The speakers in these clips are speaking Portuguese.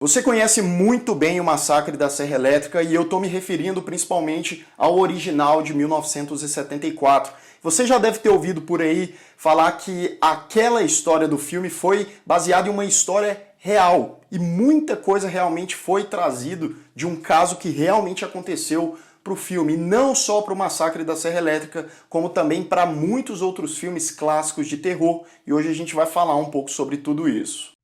Você conhece muito bem o Massacre da Serra Elétrica e eu estou me referindo principalmente ao original de 1974. Você já deve ter ouvido por aí falar que aquela história do filme foi baseada em uma história real e muita coisa realmente foi trazido de um caso que realmente aconteceu para o filme, e não só para o Massacre da Serra Elétrica, como também para muitos outros filmes clássicos de terror, e hoje a gente vai falar um pouco sobre tudo isso.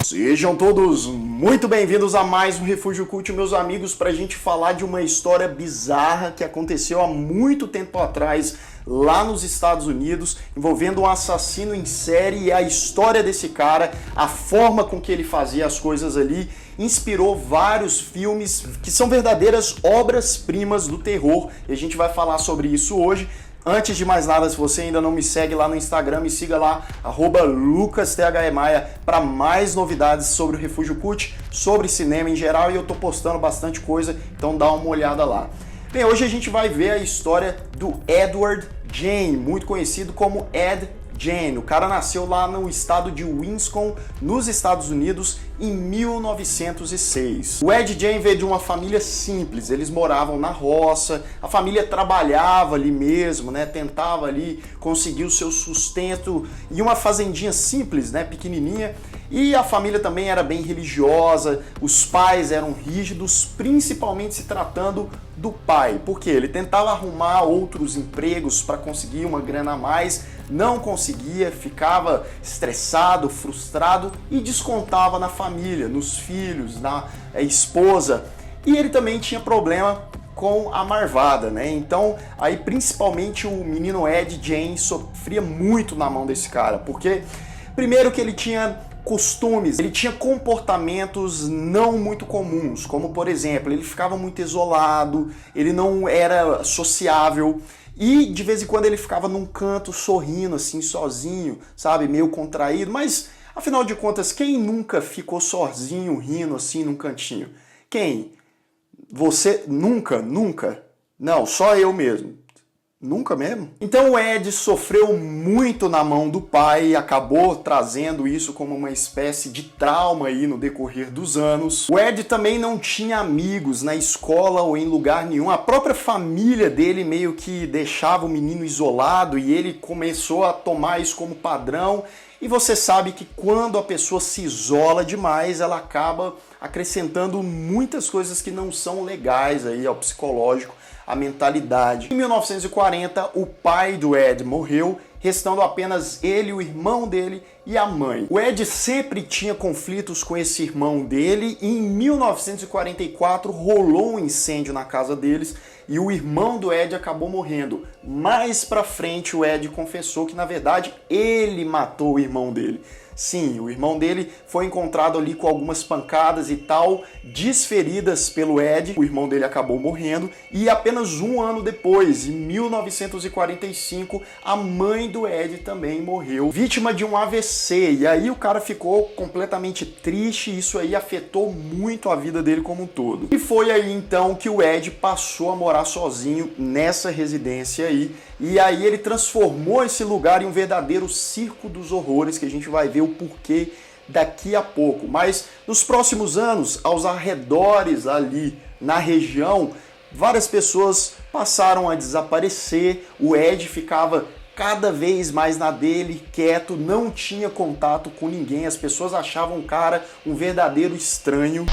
Sejam todos muito bem-vindos a mais um Refúgio Cult, meus amigos, para a gente falar de uma história bizarra que aconteceu há muito tempo atrás lá nos Estados Unidos, envolvendo um assassino em série, e a história desse cara, a forma com que ele fazia as coisas ali, inspirou vários filmes que são verdadeiras obras-primas do terror, e a gente vai falar sobre isso hoje. Antes de mais nada, se você ainda não me segue lá no Instagram, me siga lá, @LucasTHEMaia, para mais novidades sobre o Refúgio Cult, sobre cinema em geral, e eu tô postando bastante coisa, então dá uma olhada lá. Bem, hoje a gente vai ver a história do Edward Jayne, muito conhecido como Ed Jayne. O cara nasceu lá no estado de Wisconsin, nos Estados Unidos, em 1906. O Ed Jayne veio de uma família simples, eles moravam na roça, a família trabalhava ali mesmo, né, tentava ali conseguir o seu sustento em uma fazendinha simples, né, pequenininha, e a família também era bem religiosa, os pais eram rígidos, principalmente se tratando do pai, porque ele tentava arrumar outros empregos para conseguir uma grana a mais, não conseguia, ficava estressado, frustrado e descontava na família, nos filhos, na esposa. E ele também tinha problema com a marvada, né? Então, aí principalmente o menino Ed Jayne sofria muito na mão desse cara, porque primeiro que ele tinha costumes, ele tinha comportamentos não muito comuns, como por exemplo, ele ficava muito isolado, ele não era sociável, e de vez em quando ele ficava num canto sorrindo assim, sozinho, sabe, meio contraído, mas afinal de contas, quem nunca ficou sozinho, rindo assim num cantinho? Quem? Você nunca? Nunca? Não, só eu mesmo. Nunca mesmo? Então o Ed sofreu muito na mão do pai e acabou trazendo isso como uma espécie de trauma aí no decorrer dos anos. O Ed também não tinha amigos na escola ou em lugar nenhum. A própria família dele meio que deixava o menino isolado e ele começou a tomar isso como padrão. E você sabe que quando a pessoa se isola demais, ela acaba acrescentando muitas coisas que não são legais aí ao psicológico, à mentalidade. Em 1940, o pai do Ed morreu, restando apenas ele, o irmão dele e a mãe. O Ed sempre tinha conflitos com esse irmão dele e em 1944 rolou um incêndio na casa deles e o irmão do Ed acabou morrendo. Mais pra frente o Ed confessou que na verdade ele matou o irmão dele. Sim, o irmão dele foi encontrado ali com algumas pancadas e tal, desferidas pelo Ed. O irmão dele acabou morrendo e apenas um ano depois, em 1945, a mãe do Ed também morreu, vítima de um AVC. E aí o cara ficou completamente triste e isso aí afetou muito a vida dele como um todo. E foi aí então que o Ed passou a morar sozinho nessa residência aí. E aí ele transformou esse lugar em um verdadeiro circo dos horrores, que a gente vai ver o porquê daqui a pouco. Mas nos próximos anos, aos arredores ali na região, várias pessoas passaram a desaparecer. O Ed ficava cada vez mais na dele, quieto, não tinha contato com ninguém. As pessoas achavam o cara um verdadeiro estranho.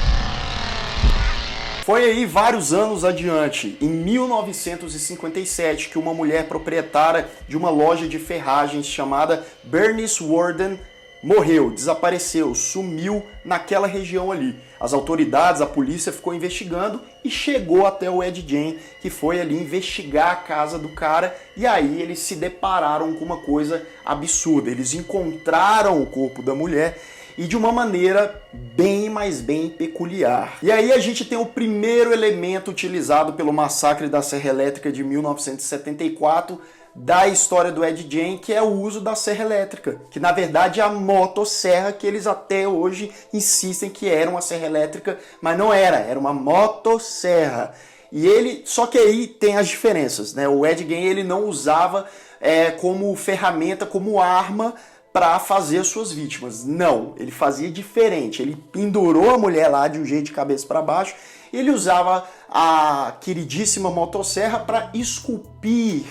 Foi aí vários anos adiante, em 1957, que uma mulher proprietária de uma loja de ferragens chamada Bernice Warden morreu, desapareceu, sumiu naquela região ali. As autoridades, a polícia ficou investigando e chegou até o Ed Jayne, que foi ali investigar a casa do cara, e aí eles se depararam com uma coisa absurda. Eles encontraram o corpo da mulher e de uma maneira bem, mas bem peculiar. E aí a gente tem o primeiro elemento utilizado pelo Massacre da Serra Elétrica de 1974 da história do Ed Jayne, que é o uso da serra elétrica, que na verdade é a motosserra, que eles até hoje insistem que era uma serra elétrica, mas não era, era uma motosserra. Só que aí tem as diferenças, né? O Ed Gein ele não usava como ferramenta, como arma para fazer as suas vítimas. Não, ele fazia diferente. Ele pendurou a mulher lá de um jeito de cabeça para baixo. Ele usava a queridíssima motosserra para esculpir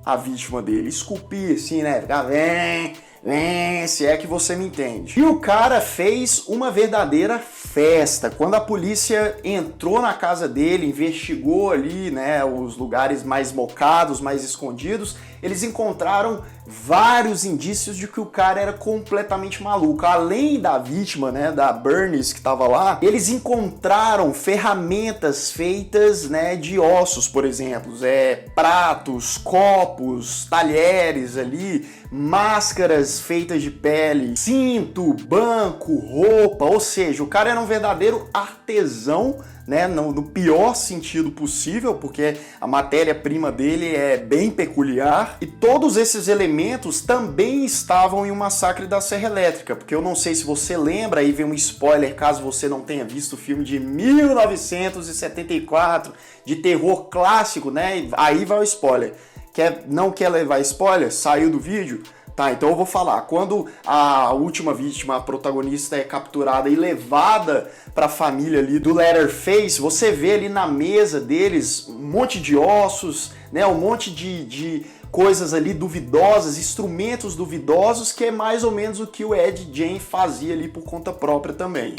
a vítima dele. Esculpir, assim, né? Ficar, vem, se é que você me entende. E o cara fez uma verdadeira festa. Quando a polícia entrou na casa dele, investigou ali, né, os lugares mais mocados, mais escondidos, eles encontraram vários indícios de que o cara era completamente maluco. Além da vítima, né, da Bernice que estava lá, eles encontraram ferramentas feitas, né, de ossos, por exemplo, pratos, copos, talheres ali, máscaras feitas de pele, cinto, banco, roupa, ou seja, o cara era um verdadeiro artesão, né, no pior sentido possível, porque a matéria-prima dele é bem peculiar, e todos esses elementos também estavam em O Massacre da Serra Elétrica, porque eu não sei se você lembra, aí vem um spoiler caso você não tenha visto o filme de 1974, de terror clássico, né, aí vai o spoiler. Não quer levar spoiler? Saiu do vídeo? Tá, então eu vou falar. Quando a última vítima, a protagonista, é capturada e levada para a família ali do Leatherface, você vê ali na mesa deles um monte de ossos, né, um monte de coisas ali duvidosas, instrumentos duvidosos, que é mais ou menos o que o Ed Gein fazia ali por conta própria também.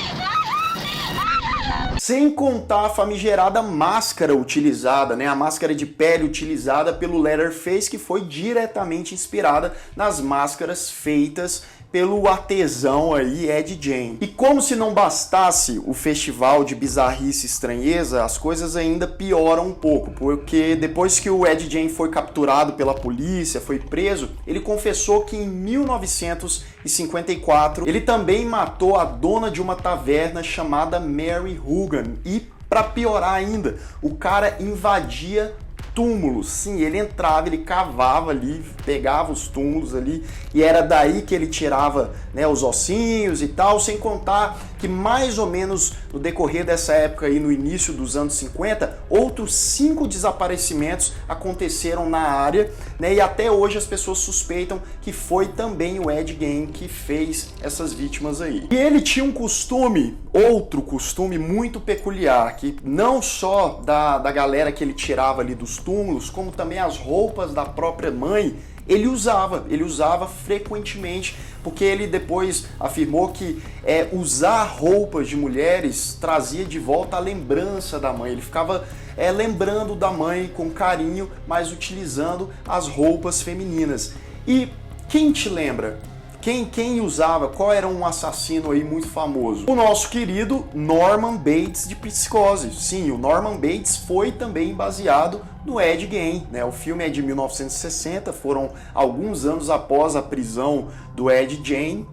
Sem contar a famigerada máscara utilizada, né? A máscara de pele utilizada pelo Leatherface, que foi diretamente inspirada nas máscaras feitas pelo artesão aí Ed Gein. E como se não bastasse o festival de bizarrice e estranheza, as coisas ainda pioram um pouco, porque depois que o Ed Gein foi capturado pela polícia, foi preso, ele confessou que em 1954 ele também matou a dona de uma taverna chamada Mary Hugan. E para piorar ainda, o cara invadia túmulos. Sim, ele entrava, ele cavava ali, pegava os túmulos ali, e era daí que ele tirava, né, os ossinhos e tal, sem contar que mais ou menos no decorrer dessa época aí, no início dos anos 50, outros 5 desaparecimentos aconteceram na área, né, e até hoje as pessoas suspeitam que foi também o Ed Gein que fez essas vítimas aí. E ele tinha um costume, outro costume muito peculiar, que não só da galera que ele tirava ali dos túmulos, como também as roupas da própria mãe, ele usava frequentemente, porque ele depois afirmou que usar roupas de mulheres trazia de volta a lembrança da mãe. Ele ficava lembrando da mãe com carinho, mas utilizando as roupas femininas. E quem te lembra? Quem usava? Qual era um assassino aí muito famoso? O nosso querido Norman Bates de Psicose. Sim, o Norman Bates foi também baseado no Ed Gein, né? O filme é de 1960, foram alguns anos após a prisão do Ed Gein,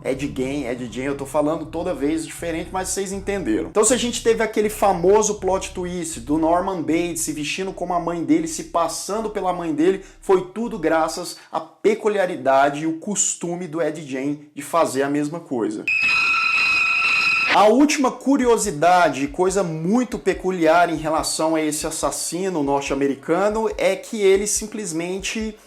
eu tô falando toda vez diferente, mas vocês entenderam. Então se a gente teve aquele famoso plot twist do Norman Bates se vestindo como a mãe dele, se passando pela mãe dele, foi tudo graças à peculiaridade e o costume do Ed Gein de fazer a mesma coisa. A última curiosidade, coisa muito peculiar em relação a esse assassino norte-americano, é que ele simplesmente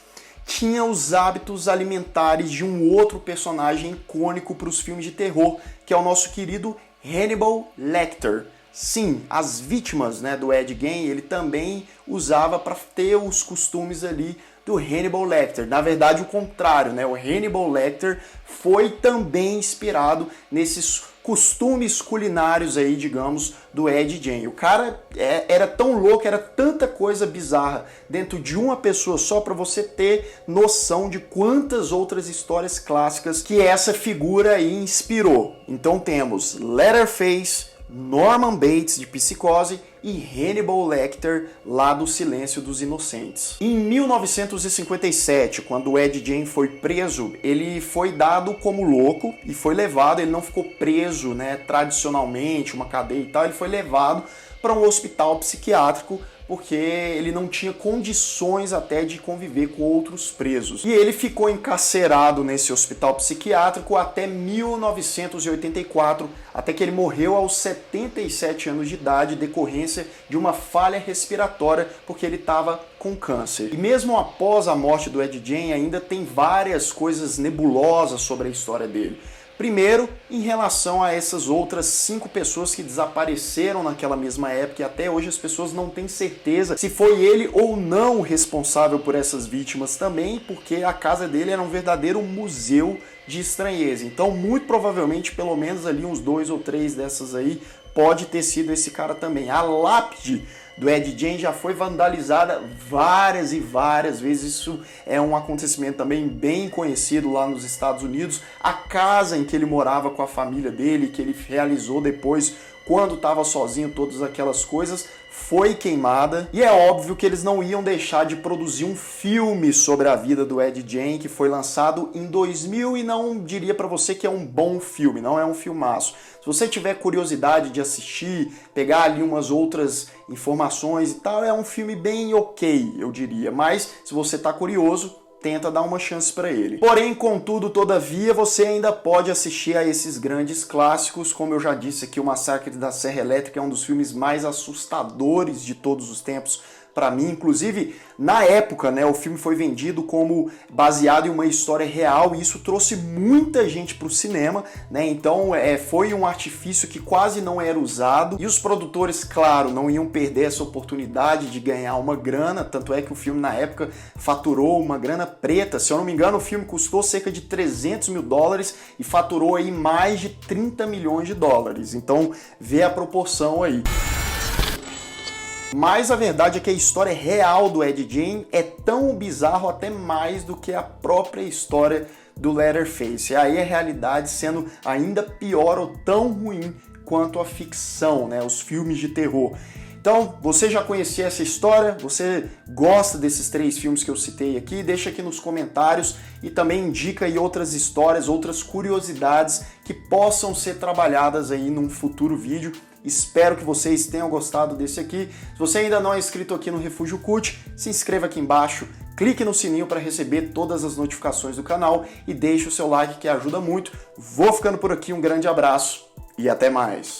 tinha os hábitos alimentares de um outro personagem icônico para os filmes de terror, que é o nosso querido Hannibal Lecter. Sim, as vítimas, né, do Ed Gein, ele também usava para ter os costumes ali do Hannibal Lecter. Na verdade, o contrário, né? O Hannibal Lecter foi também inspirado nesses costumes culinários aí, digamos, do Ed Gein. O cara era tão louco, era tanta coisa bizarra dentro de uma pessoa só, para você ter noção de quantas outras histórias clássicas que essa figura aí inspirou. Então temos Leatherface, Norman Bates de Psicose e Hannibal Lecter lá do Silêncio dos Inocentes. Em 1957, quando o Ed Gein foi preso, ele foi dado como louco e foi levado, ele não ficou preso, né, tradicionalmente, uma cadeia e tal, ele foi levado para um hospital psiquiátrico porque ele não tinha condições até de conviver com outros presos. E ele ficou encarcerado nesse hospital psiquiátrico até 1984, até que ele morreu aos 77 anos de idade, decorrência de uma falha respiratória, porque ele estava com câncer. E mesmo após a morte do Ed Gein, ainda tem várias coisas nebulosas sobre a história dele. Primeiro, em relação a essas outras 5 pessoas que desapareceram naquela mesma época, e até hoje as pessoas não têm certeza se foi ele ou não o responsável por essas vítimas também, porque a casa dele era um verdadeiro museu de estranheza. Então, muito provavelmente, pelo menos ali uns 2 ou 3 dessas aí, pode ter sido esse cara também. A lápide do Ed Gein já foi vandalizada várias e várias vezes. Isso é um acontecimento também bem conhecido lá nos Estados Unidos. A casa em que ele morava com a família dele, que ele realizou depois quando estava sozinho, todas aquelas coisas, foi queimada. E é óbvio que eles não iam deixar de produzir um filme sobre a vida do Ed Gein, que foi lançado em 2000 e não diria pra você que é um bom filme, não é um filmaço. Se você tiver curiosidade de assistir, pegar ali umas outras informações e tal, é um filme bem ok, eu diria. Mas se você tá curioso, tenta dar uma chance para ele. Porém, contudo, todavia, você ainda pode assistir a esses grandes clássicos. Como eu já disse aqui, o Massacre da Serra Elétrica é um dos filmes mais assustadores de todos os tempos para mim. Inclusive, na época, né, o filme foi vendido como baseado em uma história real e isso trouxe muita gente para o cinema, né? Então foi um artifício que quase não era usado e os produtores, claro, não iam perder essa oportunidade de ganhar uma grana, tanto é que o filme na época faturou uma grana preta. Se eu não me engano, o filme custou cerca de $300 mil e faturou aí mais de $30 milhões. Então vê a proporção aí. Mas a verdade é que a história real do Ed Gein é tão bizarro até mais do que a própria história do Leatherface. E aí a realidade sendo ainda pior ou tão ruim quanto a ficção, né? Os filmes de terror. Então, você já conhecia essa história? Você gosta desses 3 filmes que eu citei aqui? Deixa aqui nos comentários e também indica aí outras histórias, outras curiosidades que possam ser trabalhadas aí num futuro vídeo. Espero que vocês tenham gostado desse aqui. Se você ainda não é inscrito aqui no Refúgio Cult, se inscreva aqui embaixo, clique no sininho para receber todas as notificações do canal e deixe o seu like que ajuda muito. Vou ficando por aqui, um grande abraço e até mais!